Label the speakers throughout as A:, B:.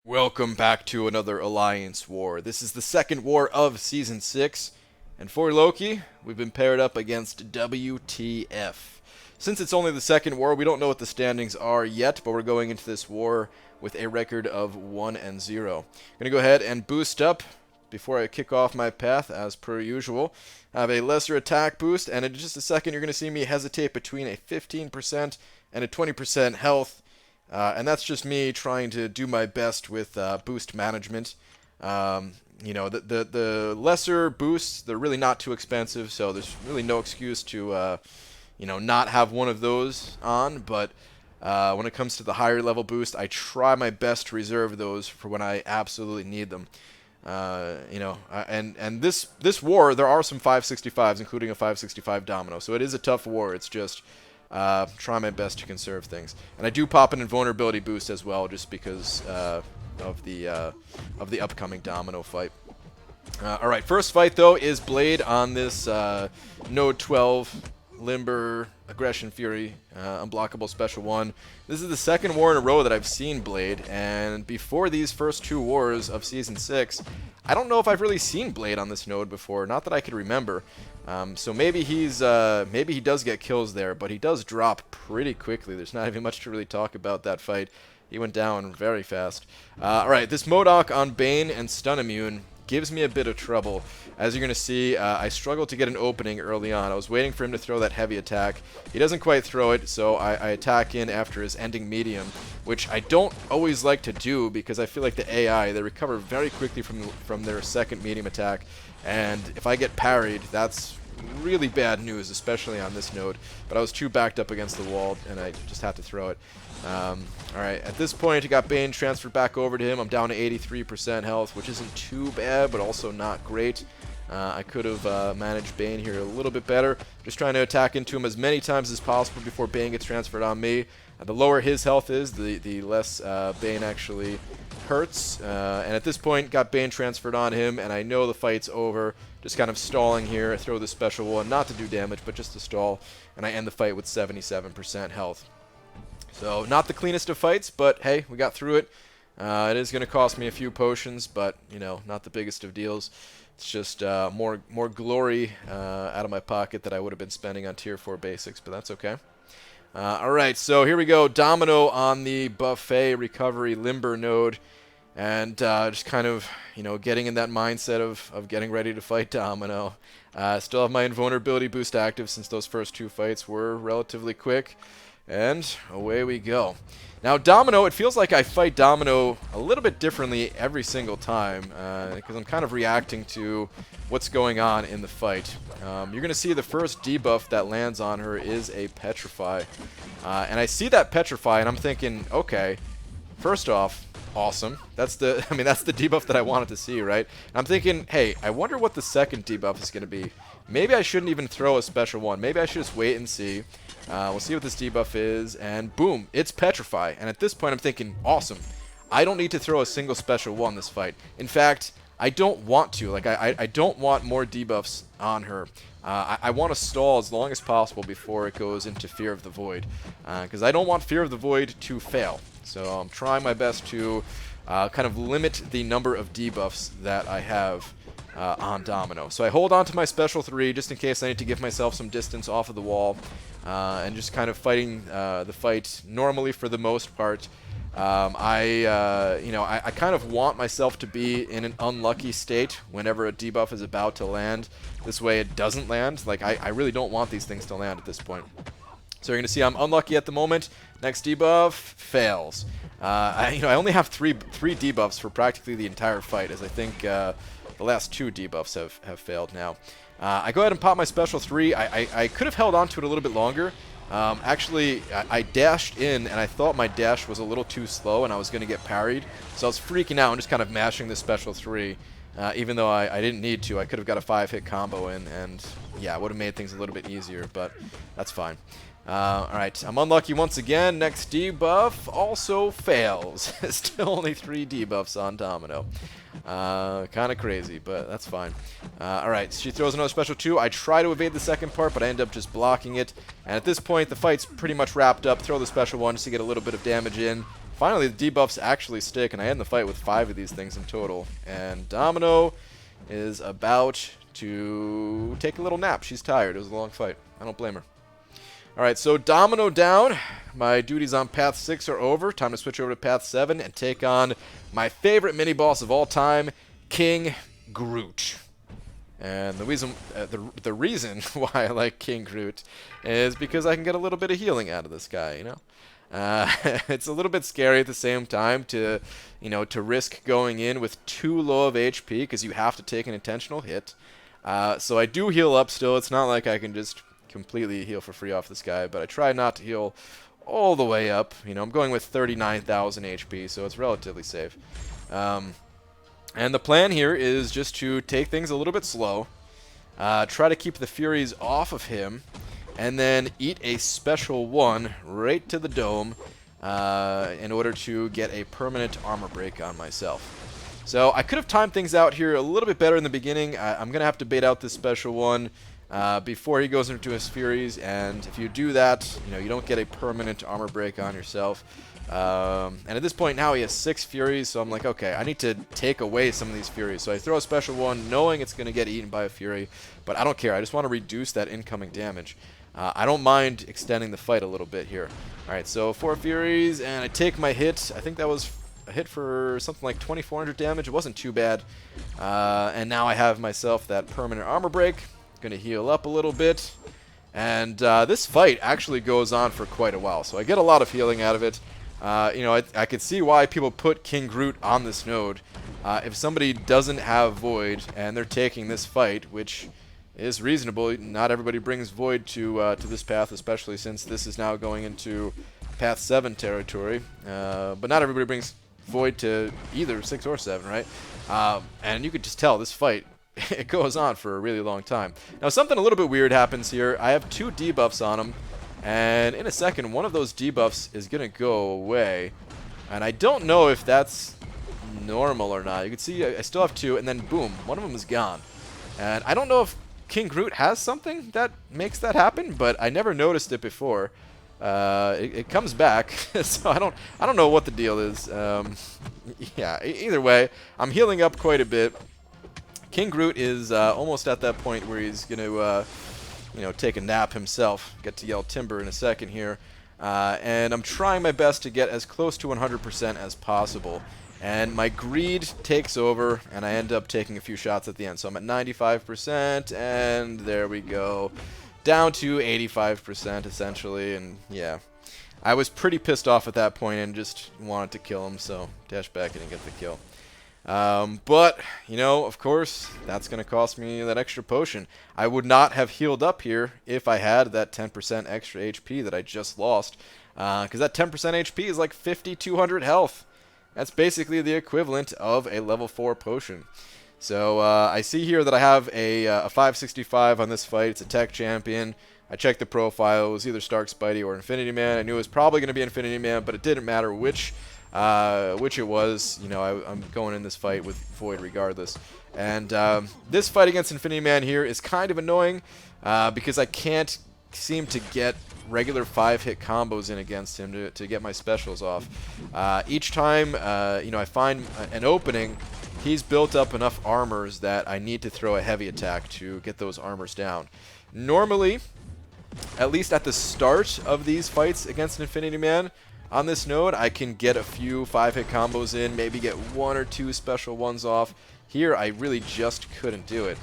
A: Welcome back to another Alliance War. This is the second war of Season 6, and for Loki, we've been paired up against WTF. Since it's only the second war, we don't know what the standings are yet, but we're going into this war with a record of 1-0. I'm going to go ahead and boost up before I kick off my path, as per usual. I have a lesser attack boost, and in just a second you're going to see me hesitate between a 15% and a 20% health. And that's just me trying to do my best with boost management. The lesser boosts, they're really not too expensive, so there's really no excuse to, not have one of those on. But when it comes to the higher level boost, I try my best to reserve those for when I absolutely need them. And this war, there are some 565s, including a 565 Domino, so it is a tough war. It's just try my best to conserve things, and I do pop an invulnerability boost as well, just because of the upcoming Domino fight. All right, first fight though is Blade on this Node 12 Limber Aggression Fury unblockable special one. This is the second war in a row that I've seen Blade, and before these first two wars of Season 6, I don't know if I've really seen Blade on this node before, not that I could remember. So maybe he does get kills there, but he does drop pretty quickly. There's not even much to really talk about that fight. He went down very fast. Alright, this MODOK on Bane and Stun Immune gives me a bit of trouble. As you're going to see, I struggled to get an opening early on. I was waiting for him to throw that heavy attack. He doesn't quite throw it, so I attack in after his ending medium, which I don't always like to do because I feel like the AI, they recover very quickly from their second medium attack, and if I get parried, that's really bad news, especially on this node. But I was too backed up against the wall, and I just had to throw it. Alright, at this point, I got Bane transferred back over to him. I'm down to 83% health, which isn't too bad, but also not great. I could have managed Bane here a little bit better. Just trying to attack into him as many times as possible before Bane gets transferred on me. The lower his health is, the less Bane actually hurts. And at this point, got Bane transferred on him, and I know the fight's over. Just kind of stalling here. I throw the special one, not to do damage, but just to stall. And I end the fight with 77% health. So, not the cleanest of fights, but hey, we got through it. It is going to cost me a few potions, but, not the biggest of deals. It's just more glory out of my pocket that I would have been spending on Tier 4 basics, but that's okay. Alright, so here we go. Domino on the Buffet Recovery Limber node. And just kind of, getting in that mindset of getting ready to fight Domino. Still have my invulnerability boost active since those first two fights were relatively quick. And away we go. Now, Domino, it feels like I fight Domino a little bit differently every single time, because I'm kind of reacting to what's going on in the fight. You're going to see the first debuff that lands on her is a Petrify. And I see that Petrify, and I'm thinking, okay, first off, awesome. That's the debuff that I wanted to see, right? And I'm thinking, hey, I wonder what the second debuff is going to be. Maybe I shouldn't even throw a special one. Maybe I should just wait and see. We'll see what this debuff is, and boom, it's Petrify. And at this point, I'm thinking, awesome. I don't need to throw a single special one this fight. In fact, I don't want to. Like, I don't want more debuffs on her. I want to stall as long as possible before it goes into Fear of the Void, because I don't want Fear of the Void to fail. So I'm trying my best to kind of limit the number of debuffs that I have on Domino. So I hold on to my special 3 just in case I need to give myself some distance off of the wall, and just kind of fighting the fight normally for the most part. I kind of want myself to be in an unlucky state whenever a debuff is about to land. This way it doesn't land. Like, I really don't want these things to land at this point. So you're going to see I'm unlucky at the moment. Next debuff fails. I only have three debuffs for practically the entire fight, as I think the last 2 debuffs have failed now. I go ahead and pop my special 3. I could have held on to it a little bit longer. Actually, I dashed in, and I thought my dash was a little too slow, and I was going to get parried. So I was freaking out and just kind of mashing the special 3. Even though I didn't need to. I could have got a 5-hit combo in, and yeah, it would have made things a little bit easier, but that's fine. Alright, I'm unlucky once again. Next debuff also fails. Still only 3 debuffs on Domino. Kind of crazy, but that's fine. Alright, she throws another special 2. I try to evade the second part, but I end up just blocking it. And at this point, the fight's pretty much wrapped up. Throw the special 1 just to get a little bit of damage in. finally the debuffs actually stick, and I end the fight with 5 of these things in total. And Domino is about to take a little nap. She's tired. It was a long fight. I don't blame her. Alright, so Domino down. My duties on Path 6 are over. Time to switch over to Path 7 and take on my favorite mini-boss of all time, King Grouch. And the reason why I like King Grouch is because I can get a little bit of healing out of this guy, you know? It's a little bit scary at the same time to, to risk going in with too low of HP because you have to take an intentional hit. So I do heal up still. It's not like I can just completely heal for free off this guy, but I try not to heal all the way up. I'm going with 39,000 HP, so it's relatively safe. And the plan here is just to take things a little bit slow, try to keep the Furies off of him, and then eat a special one right to the dome in order to get a permanent armor break on myself. So I could have timed things out here a little bit better in the beginning. I'm going to have to bait out this special one before he goes into his Furies, and if you do that, you don't get a permanent armor break on yourself. And at this point now he has 6 Furies, so I'm like, okay, I need to take away some of these Furies. So I throw a special one knowing it's going to get eaten by a Fury, but I don't care. I just want to reduce that incoming damage. I don't mind extending the fight a little bit here. Alright, so 4 Furies, and I take my hit. I think that was a hit for something like 2,400 damage. It wasn't too bad. And now I have myself that permanent armor break. Going to heal up a little bit. And this fight actually goes on for quite a while, so I get a lot of healing out of it. I can see why people put King Grouch on this node. If somebody doesn't have Void and they're taking this fight, which is reasonable, not everybody brings Void to this path, especially since this is now going into Path 7 territory. But not everybody brings Void to either 6 or 7, right? And you could just tell this fight, it goes on for a really long time. Now, something a little bit weird happens here. I have 2 debuffs on him. And in a second, one of those debuffs is going to go away. And I don't know if that's normal or not. You can see I still have 2, and then boom, one of them is gone. And I don't know if King Grouch has something that makes that happen, but I never noticed it before. It comes back, so I don't know what the deal is. Yeah, either way, I'm healing up quite a bit. King Grouch is almost at that point where he's going to... take a nap himself. Get to yell timber in a second here. And I'm trying my best to get as close to 100% as possible. And my greed takes over, and I end up taking a few shots at the end. So I'm at 95%, and there we go. Down to 85%, essentially, and yeah. I was pretty pissed off at that point and just wanted to kill him, so dash back in and get the kill. But, of course, that's going to cost me that extra potion. I would not have healed up here if I had that 10% extra HP that I just lost. Because that 10% HP is like 5,200 health. That's basically the equivalent of a level 4 potion. So, I see here that I have a 565 on this fight. It's a tech champion. I checked the profile. It was either Stark Spidey or Infinity Man. I knew it was probably going to be Infinity Man, but it didn't matter which it was. I'm going in this fight with Void regardless. And this fight against Infinity Man here is kind of annoying because I can't seem to get regular 5-hit combos in against him to get my specials off. Each time, I find an opening, he's built up enough armors that I need to throw a heavy attack to get those armors down. Normally, at least at the start of these fights against Infinity Man, on this node, I can get a few 5-hit combos in, maybe get 1 or 2 special ones off. Here, I really just couldn't do it.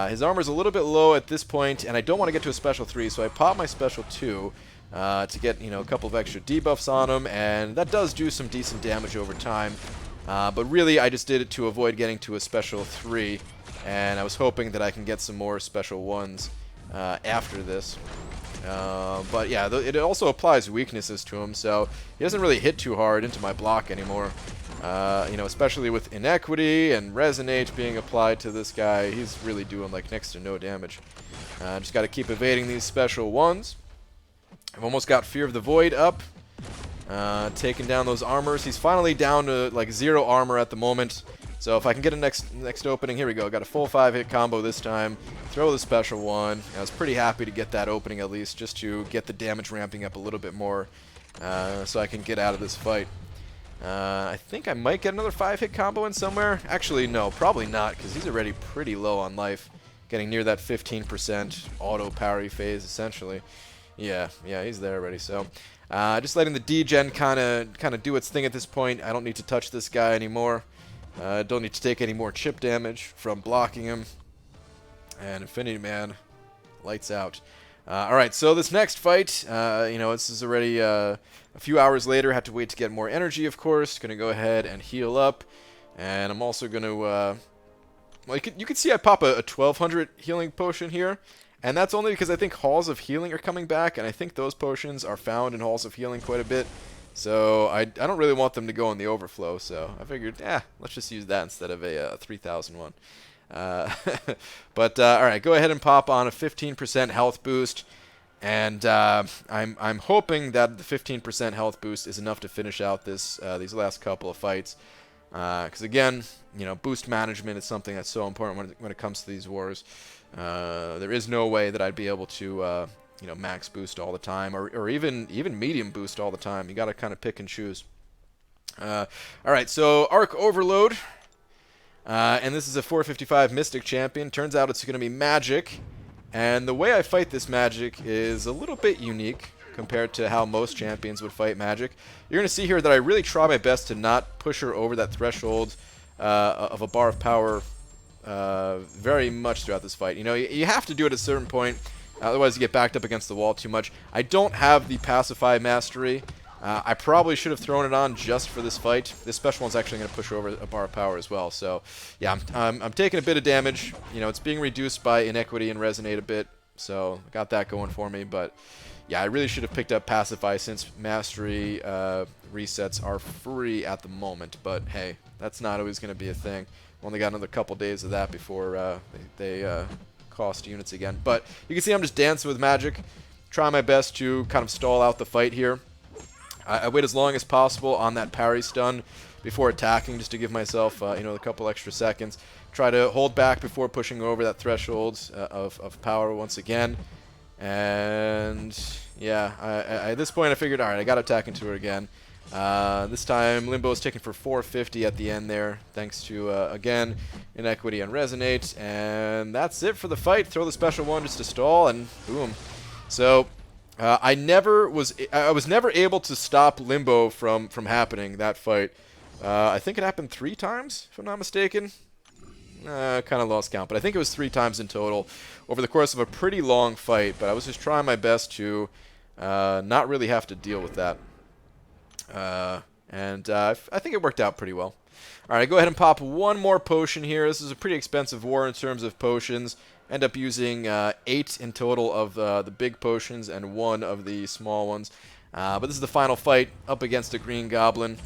A: His armor's a little bit low at this point, and I don't want to get to a special 3, so I pop my special 2 to get, a couple of extra debuffs on him, and that does do some decent damage over time. But really, I just did it to avoid getting to a special 3, and I was hoping that I can get some more special 1s after this. But yeah, it also applies weaknesses to him, so he doesn't really hit too hard into my block anymore. Especially with Inequity and Resonate being applied to this guy, he's really doing like next to no damage. Just got to keep evading these special 1s. I've almost got Fear of the Void up, taking down those armors. He's finally down to like 0 armor at the moment. So if I can get a next opening, here we go. Got a full 5-hit combo this time. Throw the special 1. I was pretty happy to get that opening at least, just to get the damage ramping up a little bit more, so I can get out of this fight. I think I might get another 5-hit combo in somewhere. Actually, no, probably not, because he's already pretty low on life. Getting near that 15% auto parry phase, essentially. Yeah, he's there already, so... just letting the D-Gen kind of do its thing at this point. I don't need to touch this guy anymore. Don't need to take any more chip damage from blocking him. And Infinity Man, lights out. Alright, so this next fight, you know, this is already a few hours later. Have to wait to get more energy, of course. Going to go ahead and heal up. And I'm also going to... well, you can see I pop a 1200 healing potion here. And that's only because I think Halls of Healing are coming back. And I think those potions are found in Halls of Healing quite a bit. So I don't really want them to go in the overflow. So I figured, let's just use that instead of a 3000 one. But alright, go ahead and pop on a 15% health boost, and I'm hoping that the 15% health boost is enough to finish out this these last couple of fights, because again, you know, boost management is something that's so important when it comes to these wars. There is no way that I'd be able to you know, max boost all the time, or even medium boost all the time. You got to kind of pick and choose. Alright, so Arc Overload. And this is a 455 Mystic Champion. Turns out it's going to be magic. And the way I fight this magic is a little bit unique compared to how most champions would fight magic. You're going to see here that I really try my best to not push her over that threshold of a bar of power very much throughout this fight. You know, you have to do it at a certain point, otherwise you get backed up against the wall too much. I don't have the Pacify Mastery. I probably should have thrown it on just for this fight. This special one's actually going to push over a bar of power as well. So, yeah, I'm taking a bit of damage. You know, it's being reduced by Inequity and Resonate a bit. So, I got that going for me. But, yeah, I really should have picked up Pacify since Mastery resets are free at the moment. But, hey, that's not always going to be a thing. Only got another couple days of that before they cost units again. But, you can see I'm just dancing with magic. Trying my best to kind of stall out the fight here. I wait as long as possible on that parry stun before attacking, just to give myself, you know, a couple extra seconds. Try to hold back before pushing over that threshold of power once again. And, yeah, at this point I figured, alright, I got to attack into her again. This time, Limbo is taken for 450 at the end there, thanks to, again, Inequity and Resonate. And that's it for the fight. Throw the special one just to stall, and boom. So... I was never able to stop Limbo from happening, that fight. I think it happened 3 times, if I'm not mistaken. Kind of lost count, but I think it was 3 times in total over the course of a pretty long fight. But I was just trying my best to not really have to deal with that. And I think it worked out pretty well. Alright, go ahead and pop one more potion here. This is a pretty expensive war in terms of potions. End up using 8 in total of the big potions and 1 of the small ones. But this is the final fight up against a green goblin.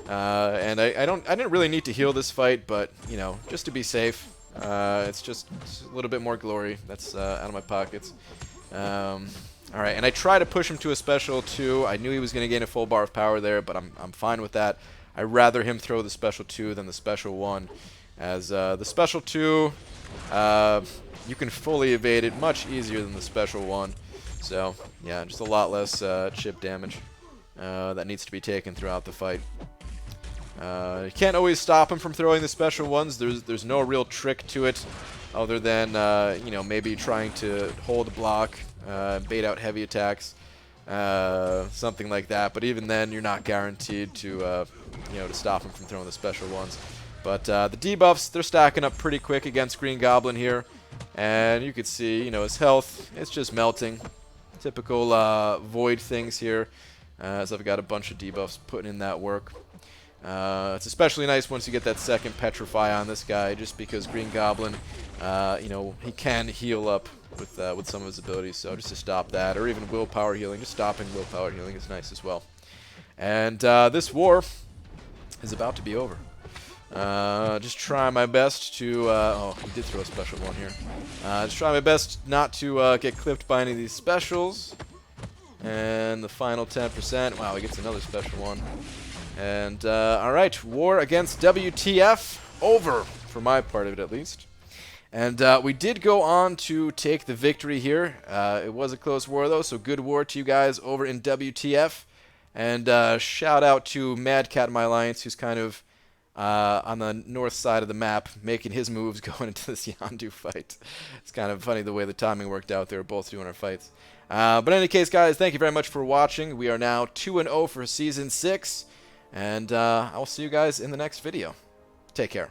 A: And I didn't really need to heal this fight, but you know, just to be safe, it's just a little bit more glory that's out of my pockets. Alright, and I try to push him to a special 2. I knew he was going to gain a full bar of power there, but I'm fine with that. I'd rather him throw the special 2 than the special 1, as the special 2, you can fully evade it much easier than the special 1. So, yeah, just a lot less chip damage that needs to be taken throughout the fight. You can't always stop him from throwing the special ones. There's no real trick to it, other than you know, maybe trying to hold a block, bait out heavy attacks, something like that. But even then, you're not guaranteed to you know, to stop him from throwing the special ones. But the debuffs, they're stacking up pretty quick against Green Goblin here, and you can see, you know, his health, it's just melting. Typical void things here, as I've got a bunch of debuffs putting in that work. It's especially nice once you get that second Petrify on this guy, just because Green Goblin, you know, he can heal up with some of his abilities, so just to stop that, or even willpower healing, just stopping willpower healing is nice as well. And this war is about to be over. Just try my best to, oh, he did throw a special one here. Just try my best not to get clipped by any of these specials. And the final 10%, wow, he gets another special one. And, alright, war against WTF, over, for my part of it at least. And we did go on to take the victory here. It was a close war though, so good war to you guys over in WTF. And shout out to Mad Cat in my alliance, who's kind of on the north side of the map, making his moves going into this Yondu fight. It's kind of funny the way the timing worked out. They were both doing our fights. But in any case, guys, thank you very much for watching. We are now 2-0 for Season 6, and I'll see you guys in the next video. Take care.